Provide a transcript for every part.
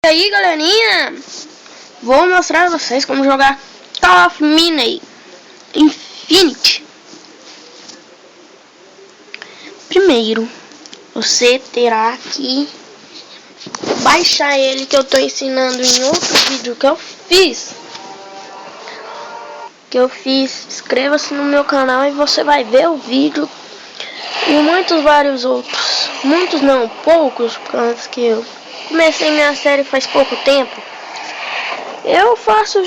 E aí, galerinha, vou mostrar a vocês como jogar Call of Duty Infinite. Primeiro, você terá que baixar ele, que eu tô ensinando em outro vídeo que eu fiz. Inscreva-se no meu canal e você vai ver o vídeo e vários outros. Muitos não, poucos, por causa que eu comecei minha série faz pouco tempo. Eu faço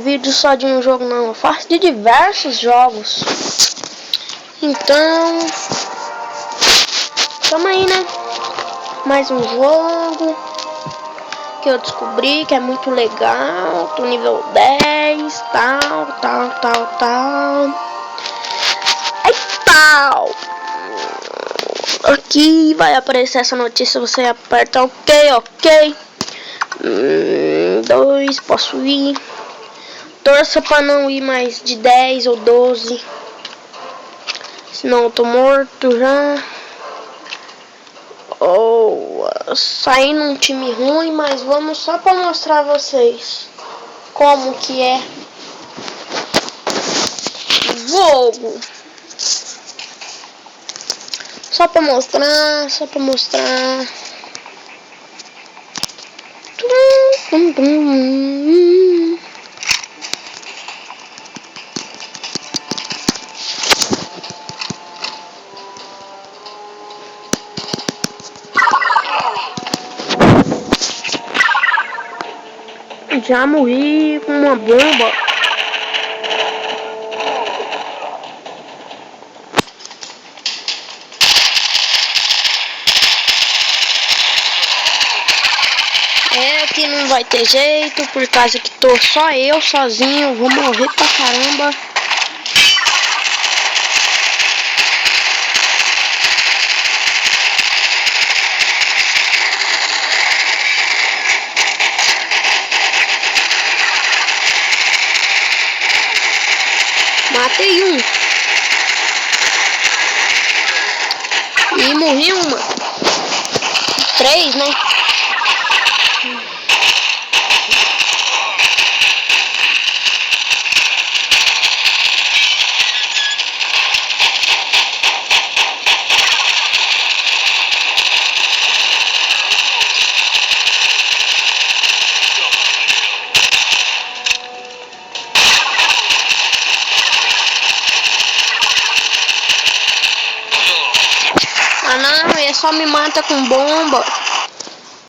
vídeo só de um jogo não, eu faço de diversos jogos. Então, tamo aí, né? Mais um jogo que eu descobri que é muito legal. Tô nível 10, tal. Aqui vai aparecer essa notícia, você aperta ok. 2, posso ir. Torça pra não ir mais de 10 ou 12. Senão eu tô morto já. Ou sair num time ruim, mas vamos só pra mostrar a vocês como que é jogo. Só pra mostrar. Já morri com uma bomba. Que não vai ter jeito, por causa que tô só eu sozinho, vou morrer pra caramba. Matei um. E morri uma. 3, né? Ah não, ele só me mata com bomba.